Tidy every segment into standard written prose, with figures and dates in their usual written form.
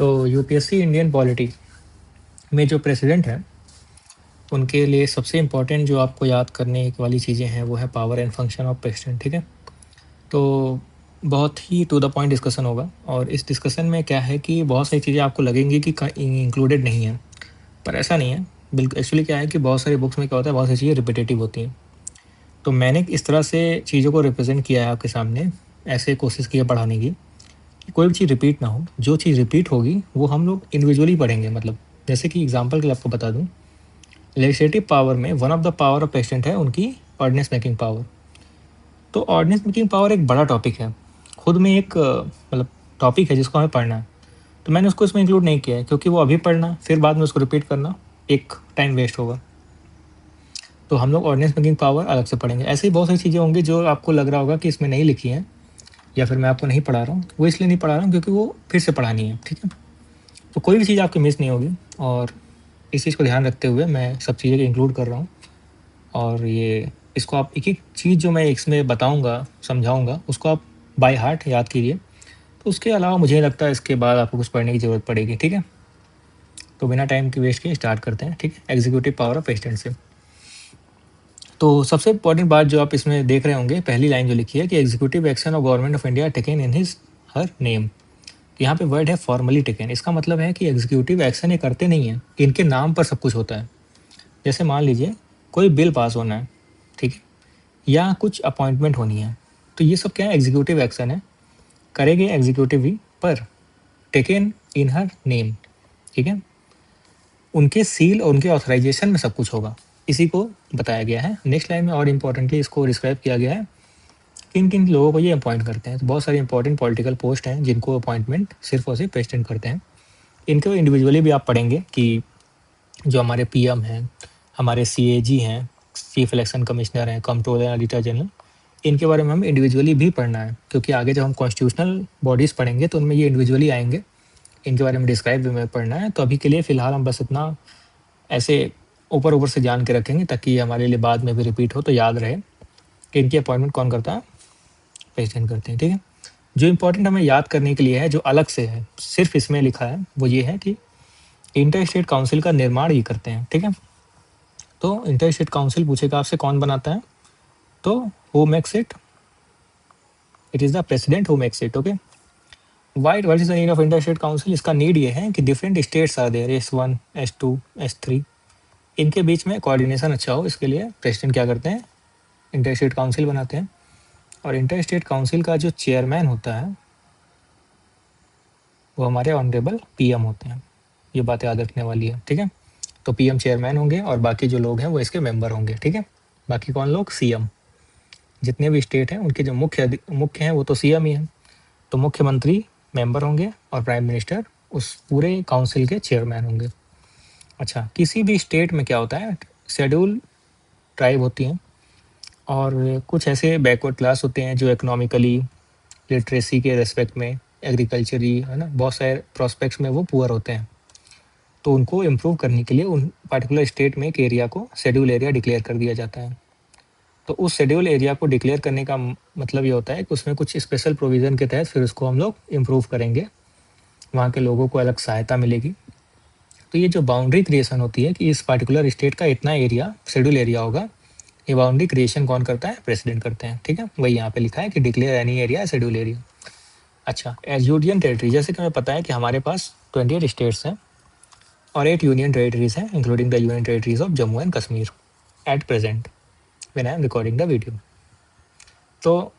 तो UPSC Indian polity में जो प्रेसिडेंट हैं उनके लिए सबसे इम्पोर्टेंट जो आपको याद करने वाली चीज़ें हैं वो है power and function of president. ठीक है, तो बहुत ही टू द पॉइंट डिस्कशन होगा और इस डिस्कशन में क्या है कि बहुत सारी चीज़ें आपको लगेंगी कि इंक्लूडेड नहीं है, पर ऐसा नहीं है। बिल्कुल एक्चुअली क्या है कि बहुत सारी बुक्स में क्या होता है, बहुत सारी चीज़ें रिपीटेटिव होती हैं। तो मैंने इस तरह से चीज़ों को रिप्रेजेंट किया है आपके सामने, ऐसे कोशिश की है पढ़ाने की कि कोई भी चीज़ रिपीट ना हो। जो चीज़ रिपीट होगी वो हम लोग इंडिविजुअली पढ़ेंगे। मतलब जैसे कि एग्जांपल के लिए आपको बता दूं, लेजिस्लेटिव पावर में one of the power of president है उनकी ऑर्डिनेंस मेकिंग पावर। तो ऑर्डिनेंस मेकिंग पावर एक बड़ा टॉपिक है, खुद में एक मतलब टॉपिक है जिसको हमें पढ़ना है। तो मैंने उसको इसमें इंक्लूड नहीं किया है क्योंकि वो अभी पढ़ना फिर बाद में उसको रिपीट करना एक टाइम वेस्ट होगा। तो हम लोग ऑर्डिनेंस मेकिंग पावर अलग से पढ़ेंगे। ऐसे ही बहुत सारी चीज़ें होंगी जो आपको लग रहा होगा कि इसमें नहीं लिखी हैं या फिर मैं आपको नहीं पढ़ा रहा हूँ। वो इसलिए नहीं पढ़ा रहा हूँ क्योंकि वो फिर से पढ़ानी है। ठीक है, तो कोई भी चीज़ आपकी मिस नहीं होगी और इस चीज़ को ध्यान रखते हुए मैं सब चीज़ें इंक्लूड कर रहा हूँ। और ये इसको आप एक एक चीज़ जो मैं इसमें बताऊँगा समझाऊँगा उसको आप बाय हार्ट याद कीजिए। तो उसके अलावा मुझे नहीं लगता इसके बाद आपको कुछ पढ़ने की ज़रूरत पड़ेगी। ठीक है, तो बिना टाइम की वेस्ट के स्टार्ट करते हैं। ठीक है, एग्जीक्यूटिव पावर ऑफ प्रेसिडेंट से। तो सबसे इंपॉर्टेंट बात जो आप इसमें देख रहे होंगे, पहली लाइन जो लिखी है कि executive action of government of India taken in his her name. यहाँ पे वर्ड है फॉर्मली टेकन। इसका मतलब है कि एग्जीक्यूटिव एक्शन ये करते नहीं है, इनके नाम पर सब कुछ होता है। जैसे मान लीजिए कोई बिल पास होना है, ठीक है, या कुछ अपॉइंटमेंट होनी है, तो ये सब क्या है, एग्जीक्यूटिव एक्शन है, करेंगे एग्जीक्यूटिव ही, पर टेकन इन हर नेम। ठीक है, उनके सील और उनके ऑथराइजेशन में सब कुछ होगा, इसी को बताया गया है। नेक्स्ट लाइन में और इम्पोर्टेंटली इसको डिस्क्राइब किया गया है किन किन लोगों को ये अपॉइंट करते हैं। तो बहुत सारे इंपॉर्टेंट पॉलिटिकल पोस्ट हैं जिनको अपॉइंटमेंट सिर्फ और सिर्फ प्रेसिडेंट करते हैं। इनको इंडिविजुअली भी आप पढ़ेंगे कि जो हमारे पीएम हैं, हमारे सीएजी हैं, चीफ इलेक्शन कमिश्नर हैं, कंट्रोलर, ऑडिटर जनरल, इनके बारे में हमें इंडिविजुअली भी पढ़ना है क्योंकि आगे जब हम कॉन्स्टिट्यूशनल बॉडीज़ पढ़ेंगे तो उनमें ये इंडिविजुअली आएंगे, इनके बारे में डिस्क्राइब भी हमें पढ़ना है। तो अभी के लिए फ़िलहाल हम बस इतना ऐसे ऊपर ऊपर से जान के रखेंगे ताकि ये हमारे लिए बाद में भी रिपीट हो तो याद रहे कि इनकी अपॉइंटमेंट कौन करता है, प्रेसिडेंट करते हैं। ठीक है, जो इंपॉर्टेंट हमें याद करने के लिए है, जो अलग से है, सिर्फ इसमें लिखा है, वो ये है कि इंटर स्टेट काउंसिल का निर्माण ये करते हैं। ठीक है, तो इंटर स्टेट काउंसिल पूछेगा आपसे कौन बनाता है, तो who makes it, it is the president who makes it. Okay, what is the need of inter state council? इसका नीड ये है कि different states are there, S1 S2 S3, इनके बीच में कोऑर्डिनेशन अच्छा हो, इसके लिए प्रेसिडेंट क्या करते हैं, इंटर स्टेट काउंसिल बनाते हैं। और इंटर स्टेट काउंसिल का जो चेयरमैन होता है वो हमारे ऑनरेबल पीएम होते हैं। ये बात याद रखने वाली है। ठीक है, तो पीएम चेयरमैन होंगे और बाकी जो लोग हैं वो इसके मेंबर होंगे। ठीक है, बाकी कौन लोग, सीएम। जितने भी स्टेट हैं उनके जो मुख्य हैं वो तो सीएम ही हैं। तो मुख्यमंत्री मेंबर होंगे और प्राइम मिनिस्टर उस पूरे काउंसिल के चेयरमैन होंगे। अच्छा, किसी भी स्टेट में क्या होता है, शेड्यूल ट्राइब होती हैं और कुछ ऐसे बैकवर्ड क्लास होते हैं जो इकोनॉमिकली, लिटरेसी के रेस्पेक्ट में, एग्रीकल्चरी, है ना, बहुत सारे प्रोस्पेक्ट्स में वो पुअर होते हैं। तो उनको इम्प्रूव करने के लिए उन पर्टिकुलर स्टेट में एक एरिया को शेड्यूल एरिया डिक्लेयर कर दिया जाता है। तो उस शेड्यूल एरिया को डिक्लेयर करने का मतलब ये होता है कि उसमें कुछ स्पेशल प्रोविज़न के तहत फिर उसको हम लोग इम्प्रूव करेंगे, वहाँ के लोगों को अलग सहायता मिलेगी। तो ये जो बाउंड्री क्रिएशन होती है कि इस पर्टिकुलर स्टेट का इतना एरिया शेड्यूल एरिया होगा, ये बाउंड्री क्रिएशन कौन करता है, प्रेसिडेंट करते हैं। ठीक है, वही यहाँ पे लिखा है कि declare any area schedule area. अच्छा, एज यूनियन टेरिटरी, जैसे कि हमें पता है कि हमारे पास 28 स्टेट्स हैं और 8 यूनियन टेरिटरीज हैं, including the union territories of Jammu and Kashmir at present when I am recording the video. तो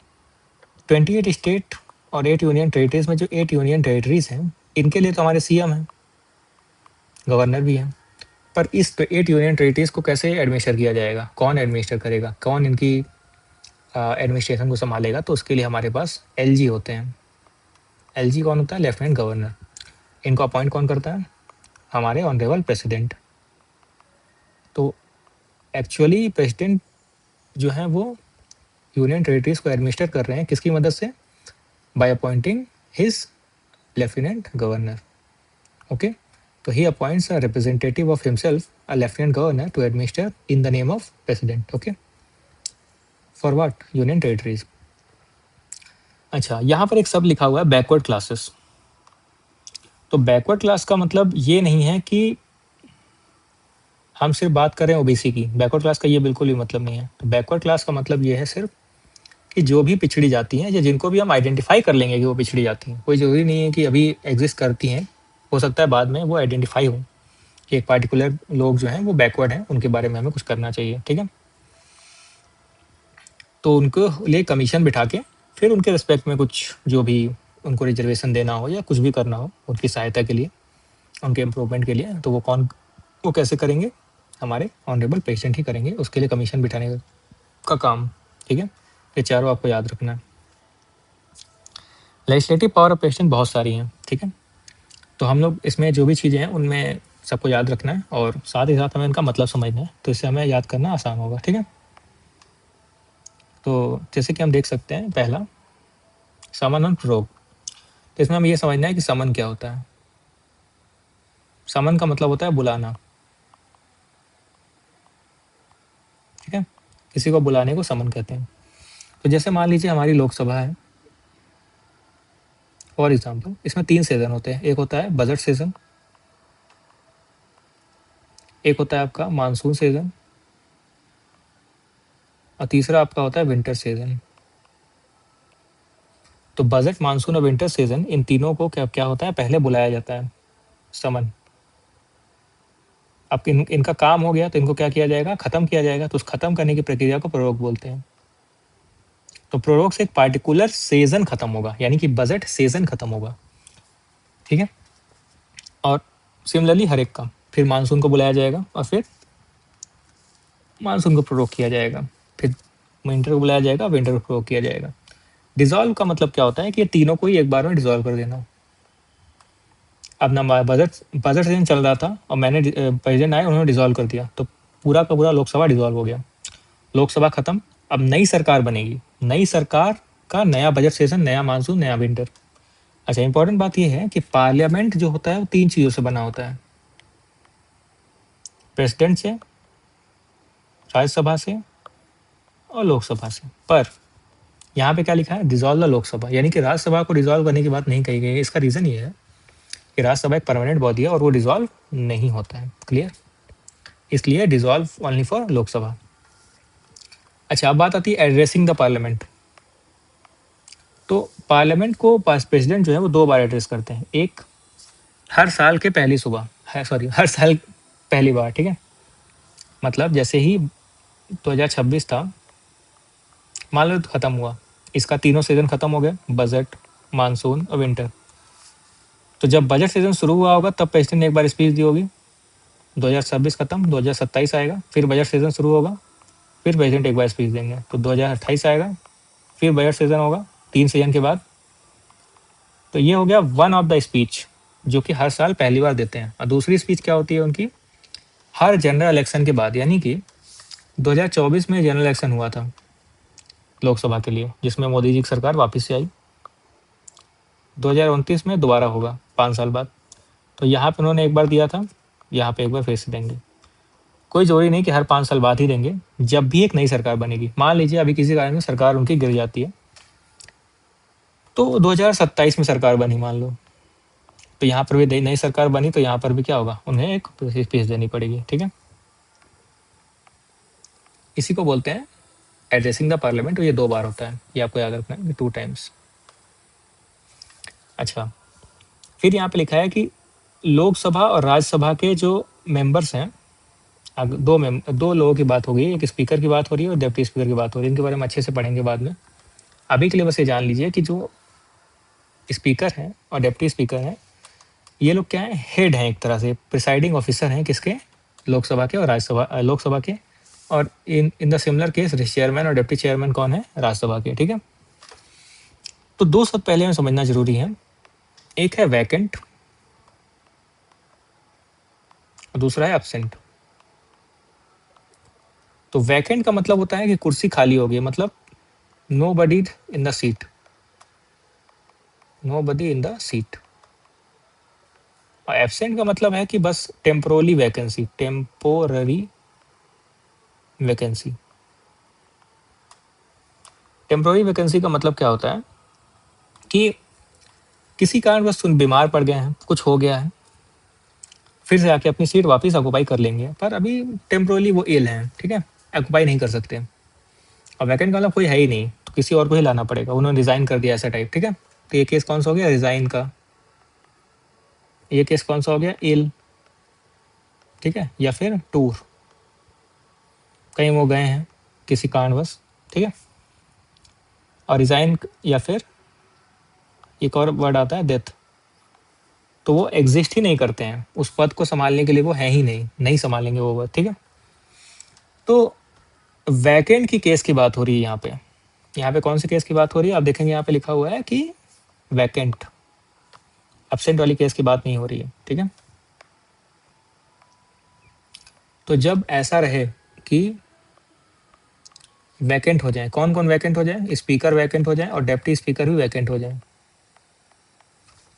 28 स्टेट और 8 यूनियन टेरिटरीज में जो 8 यूनियन टेरिटरीज हैं इनके लिए तो हमारे सीएम हैं, गवर्नर भी हैं। पर इस 8 यूनियन टेरिटरीज को कैसे एडमिनिस्टर किया जाएगा, कौन एडमिनिस्टर करेगा, कौन इनकी एडमिनिस्ट्रेशन को संभालेगा? तो उसके लिए हमारे पास एलजी होते हैं। एलजी कौन होता है, लेफ्टिनेंट गवर्नर। इनको अपॉइंट कौन करता है, हमारे ऑनरेबल प्रेसिडेंट। तो एक्चुअली प्रेसिडेंट जो है वो यूनियन टेरिटरीज को एडमिनिस्टर कर रहे हैं किसकी मदद से, by appointing his lieutenant governor. Okay, तो he appoints a representative of himself, a lieutenant governor, to administer in the name of president. Okay, for what, union territories. अच्छा, यहाँ पर एक शब्द लिखा हुआ है बैकवर्ड क्लासेस। तो बैकवर्ड क्लास का मतलब ये नहीं है कि हम सिर्फ बात कर रहे हैं ओबीसी की, बैकवर्ड क्लास का ये बिल्कुल भी मतलब नहीं है। तो बैकवर्ड क्लास का मतलब ये है सिर्फ कि जो भी पिछड़ी जाती हैं या जिनको भी हम आइडेंटिफाई कर लेंगे कि वो पिछड़ी जाती हैं, कोई ज़रूरी नहीं है कि अभी एग्जिस्ट करती हैं, हो सकता है बाद में वो आइडेंटिफाई हो कि एक पार्टिकुलर लोग जो हैं वो बैकवर्ड हैं, उनके बारे में हमें कुछ करना चाहिए, ठीक है। तो उनको लिए कमीशन बिठा के फिर उनके रिस्पेक्ट में कुछ जो भी उनको रिजर्वेशन देना हो या कुछ भी करना हो उनकी सहायता के लिए, उनके इम्प्रूवमेंट के लिए, तो वो कैसे करेंगे, हमारे ऑनरेबल प्रेसिडेंट ही करेंगे, उसके लिए कमीशन बिठाने का काम, ठीक है। ये चारों आपको याद रखना है। लेजिस्लेटिव पावर ऑफ प्रेसिडेंट बहुत सारी हैं, ठीक है। तो हम लोग इसमें जो भी चीज़ें हैं उनमें सबको याद रखना है और साथ ही साथ हमें इनका मतलब समझना है, तो इससे हमें याद करना आसान होगा, ठीक है। तो जैसे कि हम देख सकते हैं, पहला समन और प्रोग। तो इसमें हमें ये समझना है कि समन क्या होता है। समन का मतलब होता है बुलाना, ठीक है। किसी को बुलाने को समन कहते हैं। तो जैसे मान लीजिए हमारी लोकसभा है, फॉर एग्जाम्पल इसमें 3 सेशन होते हैं। एक होता है बजट सेशन, एक होता है आपका मानसून सेशन और तीसरा आपका होता है विंटर सीजन। तो बजट, मानसून और विंटर सीजन, इन तीनों को क्या क्या होता है, पहले बुलाया जाता है, समन। अब इनका काम हो गया तो इनको क्या किया जाएगा, खत्म किया जाएगा। तो उस खत्म करने की प्रक्रिया को प्रोरोग बोलते हैं। तो प्रोरोग से एक पार्टिकुलर सीजन खत्म होगा, यानी कि बजट सीजन खत्म होगा, ठीक है। और सिमिलरली हर एक का फिर मानसून को बुलाया जाएगा और फिर मानसून को प्रोरोग किया जाएगा, फिर विंटर को बुलाया जाएगा, विंटर को प्रोरोग किया जाएगा। डिसॉल्व का मतलब क्या होता है कि ये तीनों को ही एक बार में डिसॉल्व कर देना। अब ना बजट बजट सीजन चल रहा था और मैंने प्रेसिडेंट आए, उन्होंने डिसॉल्व कर दिया, तो पूरा का पूरा लोकसभा डिसॉल्व हो गया, लोकसभा खत्म। अब नई सरकार बनेगी, नई सरकार का नया बजट सेशन, नया मानसून, नया विंटर। अच्छा, इंपॉर्टेंट बात यह है कि पार्लियामेंट जो होता है वो 3 चीज़ों से बना होता है, प्रेसिडेंट से, राज्यसभा से और लोकसभा से। पर यहाँ पे क्या लिखा है, डिसॉल्व द लोकसभा, यानी कि राज्यसभा को डिसॉल्व करने की बात नहीं कही गई है। इसका रीज़न ये है कि राज्यसभा एक परमानेंट बॉडी है और वो डिसॉल्व नहीं होता है, क्लियर। इसलिए डिसॉल्व ओनली फॉर लोकसभा। अच्छा, अब बात आती है एड्रेसिंग द पार्लियामेंट। तो पार्लियामेंट को प्रेसिडेंट जो है वो 2 बार एड्रेस करते हैं। एक हर साल के पहली सुबह है, सॉरी हर साल पहली बार, ठीक है। मतलब जैसे ही 2026 था, मान लो खत्म हुआ, इसका तीनों सीजन खत्म हो गए, बजट, मानसून और विंटर। तो जब बजट सीजन शुरू हुआ होगा तब प्रेसिडेंट ने एक बार स्पीच दी होगी, 2026 खत्म, 2027 आएगा, फिर बजट सीजन शुरू होगा, फिर प्रेसिडेंट एक बार स्पीच देंगे, तो 2028 आएगा, फिर बजट सीजन होगा 3 सीजन के बाद। तो ये हो गया वन ऑफ द स्पीच जो कि हर साल पहली बार देते हैं। और दूसरी स्पीच क्या होती है उनकी, हर जनरल इलेक्शन के बाद, यानी कि 2024 में जनरल इलेक्शन हुआ था लोकसभा के लिए, जिसमें मोदी जी की सरकार वापस से आई। 2029 में दोबारा होगा 5 साल बाद। तो यहाँ पे उन्होंने एक बार दिया था, यहाँ पे एक बार फिर से देंगे। कोई ज़रूरी नहीं कि हर 5 साल बाद ही देंगे, जब भी एक नई सरकार बनेगी। मान लीजिए अभी किसी कारण से सरकार उनकी गिर जाती है, तो 2027 में सरकार बनी मान लो, तो यहाँ पर भी नई सरकार बनी, तो यहाँ पर भी क्या होगा, उन्हें एक स्पीच देनी पड़ेगी, ठीक है। इसी को बोलते हैं एड्रेसिंग द पार्लियामेंट। तो ये 2 बार होता है, ये आपको याद रखना है, 2 टाइम्स। अच्छा, फिर यहाँ पे लिखा है कि लोकसभा और राज्यसभा के जो मेंबर्स हैं, अब 2 लोगों की बात हो गई, एक स्पीकर की बात हो रही है और डिप्टी स्पीकर की बात हो रही है। इनके बारे में अच्छे से पढ़ेंगे बाद में। अभी के लिए बस ये जान लीजिए कि जो स्पीकर हैं और डिप्टी स्पीकर हैं, ये लोग क्या हैं, हेड हैं, एक तरह से प्रिसाइडिंग ऑफिसर हैं, किसके, लोकसभा के और राज्यसभा, लोकसभा के। और in in the similar case chairman और डिप्टी चेयरमैन कौन है, राज्यसभा के, ठीक है। तो 2 शब्द पहले हमें समझना जरूरी है, एक है वैकेंट और दूसरा है एब्सेंट। तो वैकेंट का मतलब होता है कि कुर्सी खाली हो गई, मतलब nobody in the seat, nobody in the seat. और एब्सेंट का मतलब है कि बस temporary vacancy, temporary vacancy. Temporary vacancy का मतलब क्या होता है कि किसी कारणवश बीमार पड़ गए हैं, कुछ हो गया है, फिर से आके अपनी सीट वापस ऑक्यूपाई कर लेंगे, पर अभी टेम्पोरली वो इल हैं, ठीक है, ऑक्यूपाई नहीं कर सकते। और वैकेंट वाला कोई है ही नहीं, तो किसी और को ही लाना पड़ेगा, उन्होंने रिज़ाइन कर दिया ऐसा टाइप, ठीक है। तो ये केस कौन सा हो गया, रिज़ाइन का। ये केस कौन सा हो गया, इल, ठीक है, या फिर टूर, कहीं वो गए हैं किसी कारणवश, ठीक है। और रिज़ाइन या फिर एक और वर्ड आता है डेथ, तो वो एग्जिस्ट ही नहीं करते हैं, उस पद को संभालने के लिए वो है ही नहीं संभालेंगे वो पद, ठीक है। तो वैकेंट की केस की बात हो रही है यहाँ पे कौन से केस की बात हो रही है, आप देखेंगे यहाँ पे लिखा हुआ है कि वैकेंट, एब्सेंट वाली केस की बात नहीं हो रही है, ठीक है। तो जब ऐसा रहे कि वैकेंट हो जाए, कौन कौन वैकेंट हो जाए, स्पीकर वैकेंट हो जाए और डेप्टी स्पीकर भी वैकेंट हो जाए।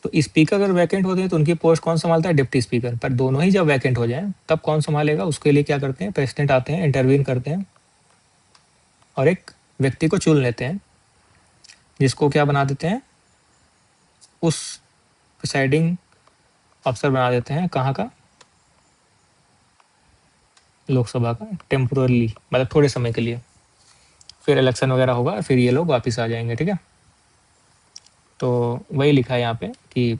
तो स्पीकर अगर वैकेंट होते हैं तो उनकी पोस्ट कौन संभालता है, डिप्टी स्पीकर। पर दोनों ही जब वैकेंट हो जाए तब कौन संभालेगा, उसके लिए क्या करते हैं, प्रेसिडेंट आते हैं, इंटरवीन करते हैं और एक व्यक्ति को चुन लेते हैं, जिसको क्या बना देते हैं, उस प्रिसाइडिंग अफसर बना देते हैं, कहाँ का, लोकसभा का, टेम्पोरली, मतलब थोड़े समय के लिए, फिर इलेक्शन वगैरह होगा, फिर ये लोग वापस आ जाएंगे, ठीक है। तो वही लिखा है यहाँ पे कि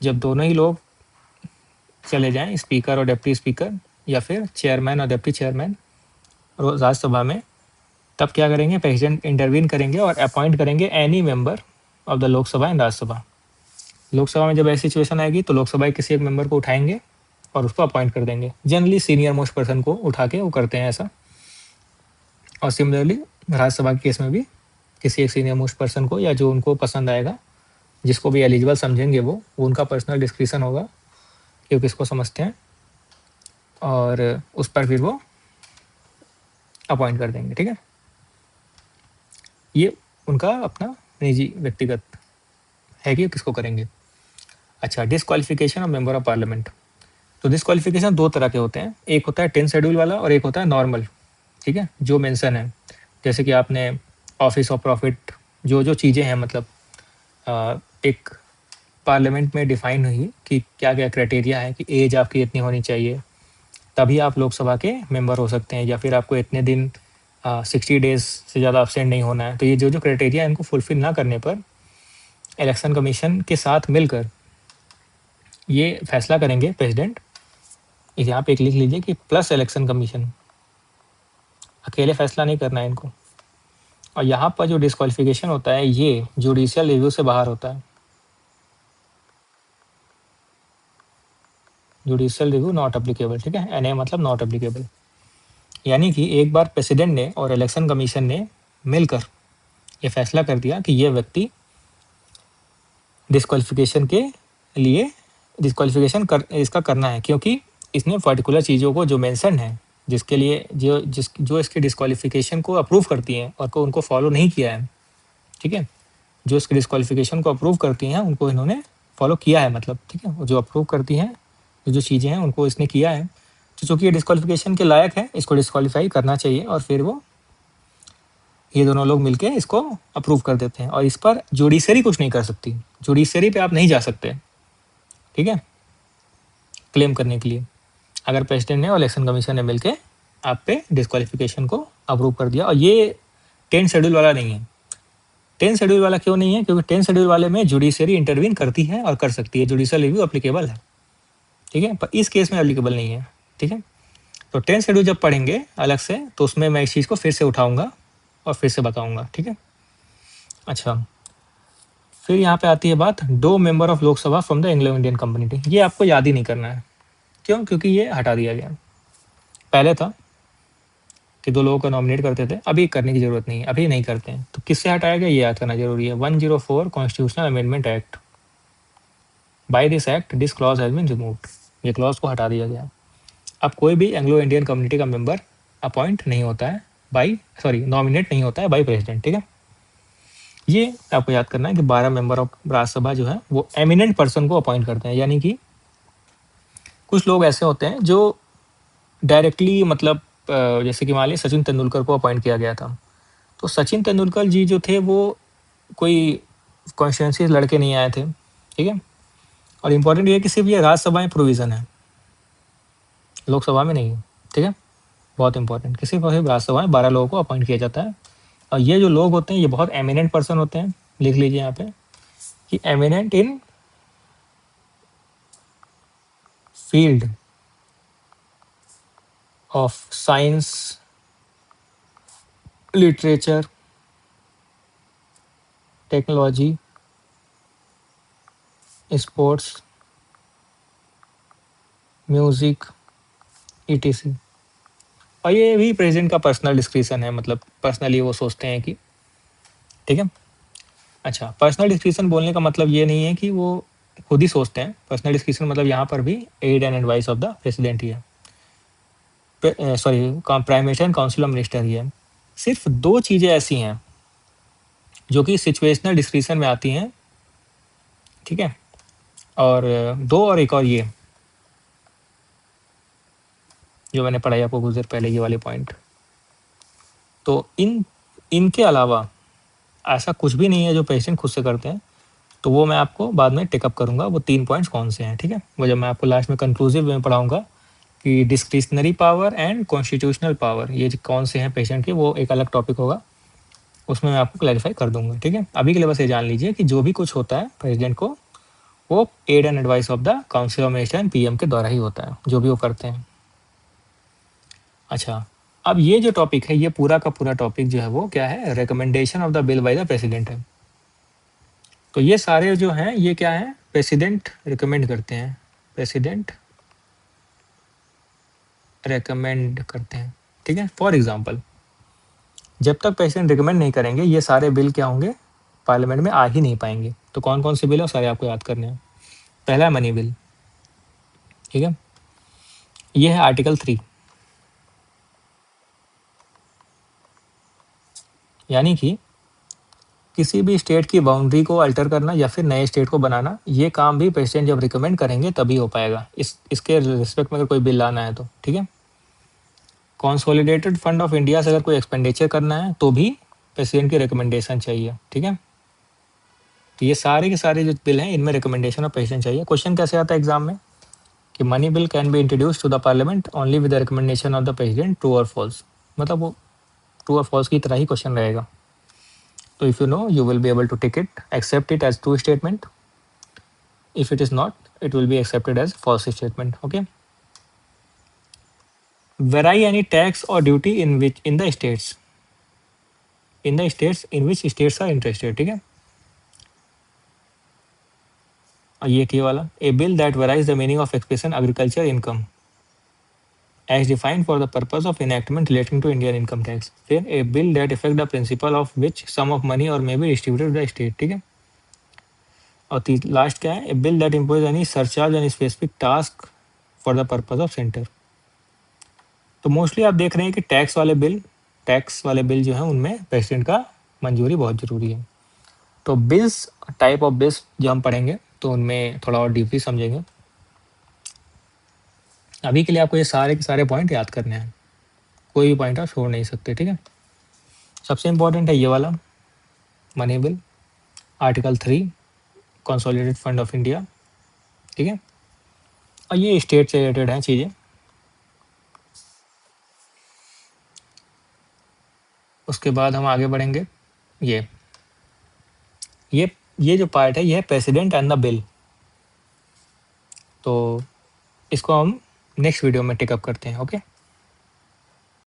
जब दोनों ही लोग चले जाएं, स्पीकर और डिप्टी स्पीकर, या फिर चेयरमैन और डिप्टी चेयरमैन राज्यसभा में, तब क्या करेंगे, प्रेसिडेंट इंटरवीन करेंगे और अपॉइंट करेंगे any member of the Lok Sabha and Rajya Sabha. Lok Sabha में जब ऐसी सिचुएशन आएगी तो लोकसभा के किसी एक मेंबर को उठाएंगे और उसको अपॉइंट कर देंगे, जनरली सीनियर मोस्ट पर्सन को उठा के वो करते हैं ऐसा। और सिमिलरली राज्यसभा के केस में भी किसी एक सीनियर मोस्ट पर्सन को, या जो उनको पसंद आएगा, जिसको भी एलिजिबल समझेंगे वो उनका पर्सनल डिस्क्रिप्शन होगा कि वो किसको समझते हैं, और उस पर फिर वो अपॉइंट कर देंगे, ठीक है। ये उनका अपना निजी व्यक्तिगत है कि किसको करेंगे। अच्छा, disqualification of member of parliament. तो डिस्क्वालिफिकेशन दो तरह के होते हैं, एक होता है 10 शेड्यूल वाला और एक होता है नॉर्मल, ठीक है, जो मेंशन है। जैसे कि आपने ऑफिस ऑफ प्रॉफिट, जो चीज़ें हैं, मतलब एक पार्लियामेंट में डिफाइन हुई कि क्या क्या क्राइटेरिया है कि एज आपकी इतनी होनी चाहिए, तभी आप लोकसभा के मेंबर हो सकते हैं, या फिर आपको इतने दिन 60 डेज से ज़्यादा अब्सेंट नहीं होना है। तो ये जो क्राइटेरिया है, इनको फुलफिल ना करने पर इलेक्शन कमीशन के साथ मिलकर ये फैसला करेंगे प्रेसिडेंट, यहाँ पे एक लिख लीजिए कि प्लस इलेक्शन कमीशन, अकेले फैसला नहीं करना है इनको। और यहाँ पर जो डिस्क्वालिफिकेशन होता है ये जुडिशियल रिव्यू से बाहर होता है, जुडिशियल रिव्यू नॉट एप्लीकेबल, ठीक है, एनए मतलब नॉट एप्लीकेबल। यानी कि एक बार प्रेसिडेंट ने और इलेक्शन कमीशन ने मिलकर ये फैसला कर दिया कि ये व्यक्ति डिस्क्वालिफिकेशन के लिए इसका करना है, क्योंकि इसने पर्टिकुलर चीज़ों को जो मेंशन है, जिसके लिए जो इसके डिस्क्वालिफिकेशन को अप्रूव करती हैं और को उनको फॉलो नहीं किया है, ठीक है, जो इसके डिस्क्वालिफिकेशन को अप्रूव करती हैं उनको इन्होंने फॉलो किया है, मतलब, ठीक है, जो अप्रूव करती हैं जो चीज़ें हैं उनको इसने किया है, तो चूँकि ये डिस्क्वालिफिकेशन के लायक है, इसको डिस्क्वालीफाई करना चाहिए, और फिर वो ये दोनों लोग मिलके इसको अप्रूव कर देते हैं। और इस पर जुडिशरी कुछ नहीं कर सकती, जुडिशरी पे आप नहीं जा सकते, ठीक है, क्लेम करने के लिए। अगर प्रेसिडेंट ने और इलेक्शन कमीशन ने मिलके आप पे डिस्क्वालिफिकेशन को अप्रूव कर दिया। और ये 10 शेड्यूल वाला नहीं है। 10 शेड्यूल वाला क्यों नहीं है, क्योंकि 10 शेड्यूल वाले में जुडिशरी इंटरवीन करती है और कर सकती है, जुडिशियल रिव्यू अप्लीकेबल है, ठीक है, पर इस केस में अप्लीकेबल नहीं है, ठीक है। तो 10 शेड्यूल जब पढ़ेंगे अलग से तो उसमें मैं इस चीज़ को फिर से उठाऊंगा और फिर से बताऊंगा, ठीक है। अच्छा, फिर यहाँ पे आती है बात, 2 member of Lok Sabha from the Anglo Indian community. ये आपको याद ही नहीं करना है, क्यों, क्योंकि ये हटा दिया गया। पहले था कि 2 लोगों को नॉमिनेट करते थे, अभी करने की जरूरत नहीं है, अभी नहीं करते हैं। तो किससे हटाया गया ये याद करना जरूरी है, 104 constitutional amendment act. By this act this clause has been removed. ये क्लॉज को हटा दिया गया। अब कोई भी एंग्लो इंडियन कम्युनिटी का मेंबर अपॉइंट नहीं होता है नॉमिनेट नहीं होता है बाई प्रेसिडेंट, ठीक है। ये आपको याद करना है कि 12 मेंबर ऑफ राज्यसभा जो है वो एमिनेंट पर्सन को अपॉइंट करते हैं, यानी कि कुछ लोग ऐसे होते हैं जो डायरेक्टली, मतलब जैसे कि मान लीजिए सचिन तेंदुलकर को अपॉइंट किया गया था, तो सचिन तेंदुलकर जी जो थे वो कोई कॉन्स्टिट्यूंसीज लड़के नहीं आए थे, ठीक है। और इम्पोर्टेंट ये है कि सिर्फ ये राज्यसभा में प्रोविज़न है, लोकसभा में नहीं है, ठीक है। बहुत इंपॉर्टेंट कि सिर्फ और सिर्फ राज्यसभा में 12 लोगों को अपॉइंट किया जाता है। और ये जो लोग होते हैं ये बहुत एमिनेंट पर्सन होते हैं, लिख लीजिए यहाँ पे कि eminent in field of science, literature, technology, sports, music, etc. और ये भी प्रेसिडेंट का पर्सनल डिस्क्रिप्शन है, मतलब पर्सनली वो सोचते हैं कि, ठीक है। अच्छा, पर्सनल डिस्क्रिप्शन बोलने का मतलब ये नहीं है कि वो खुद ही सोचते हैं। पर्सनल डिस्क्रिप्शन मतलब यहाँ पर भी aid and advice of the president ही है, sorry prime minister and council of minister ही है। सिर्फ 2 चीज़ें ऐसी हैं जो कि सिचुएशनल डिस्क्रिप्शन में आती हैं, ठीक है। और 2 और एक और ये जो मैंने पढ़ाई आपको कुछ देर पहले, ये वाले पॉइंट। तो इनके अलावा ऐसा कुछ भी नहीं है जो पेशेंट खुद से करते हैं। तो वो मैं आपको बाद में टेकअप करूँगा, वो 3 पॉइंट्स कौन से हैं, ठीक है। वो जब मैं आपको लास्ट में कंक्लूसिव में पढ़ाऊँगा कि discretionary power and constitutional power ये कौन से हैं पेशेंट के, वो एक अलग टॉपिक होगा, उसमें मैं आपको क्लैरिफाई कर दूंगा, ठीक है। अभी के लिए बस ये जान लीजिए कि जो भी कुछ होता है प्रेसिडेंट को, वो aid and advice of the council of minister and PM के द्वारा ही होता है, जो भी वो करते हैं। अच्छा, अब ये जो टॉपिक है, ये पूरा का पूरा टॉपिक जो है वो क्या है, recommendation of the bill by the president है। तो ये सारे जो हैं ये क्या है, प्रेसिडेंट रिकमेंड करते हैं, प्रेसिडेंट रेकमेंड करते हैं, ठीक है। फॉर एग्जाम्पल, जब तक प्रेसिडेंट रिकमेंड नहीं करेंगे ये सारे बिल क्या होंगे, पार्लियामेंट में आ ही नहीं पाएंगे। तो कौन कौन से बिल है सारे आपको याद करने हैं। पहला है मनी बिल, ठीक है। ये है आर्टिकल 3, यानी कि किसी भी स्टेट की बाउंड्री को अल्टर करना या फिर नए स्टेट को बनाना, ये काम भी प्रेसिडेंट जब रिकमेंड करेंगे तभी हो पाएगा। इसके रिस्पेक्ट में अगर कोई बिल लाना है तो, ठीक है। कॉन्सोलिडेटेड फंड ऑफ इंडिया से अगर कोई एक्सपेंडिचर करना है तो भी प्रेसिडेंट की रिकमेंडेशन चाहिए, ठीक है। तो ये सारे के सारे जो बिल हैं इनमें रिकमेंडेशन ऑफ प्रेसिडेंट चाहिए। क्वेश्चन कैसे आता है एग्जाम में कि money bill can be introduce to the parliament only with the recommendation of the president, true और फॉल्स। मतलब वो ट्रू और फॉल्स की तरह ही क्वेश्चन रहेगा। तो if you know you will be able to tick it, except it as true statement, if it is not it will be accepted as false statement, okay. Vary any tax or duty in which in the states in which states are interested, ठीक है। और ये वाला, a bill that varies the meaning of expression agriculture income as defined for the purpose of enactment relating to Indian income tax, फिर a bill that affect the principle of which sum of money or may be distributed to the state, ठीक है। और last क्या है, a bill that imposes any surcharge on a specific task for the purpose of center। तो mostly आप देख रहे हैं कि टैक्स वाले बिल जो हैं उनमें प्रेसिडेंट का मंजूरी बहुत ज़रूरी है। तो बिल्स, टाइप ऑफ बिल्स जो हम पढ़ेंगे तो उनमें थोड़ा और डीपली समझेंगे। अभी के लिए आपको ये सारे के सारे पॉइंट याद करने हैं, कोई भी पॉइंट आप छोड़ नहीं सकते, ठीक है। सबसे इम्पोर्टेंट है ये वाला money bill, article 3 consolidated fund of India, ठीक है। और ये स्टेट से रिलेटेड हैं चीज़ें। उसके बाद हम आगे बढ़ेंगे, ये ये जो पार्ट है ये है प्रेसिडेंट एंड द बिल। तो इसको हम नेक्स्ट वीडियो में टेकअप करते हैं, ओके।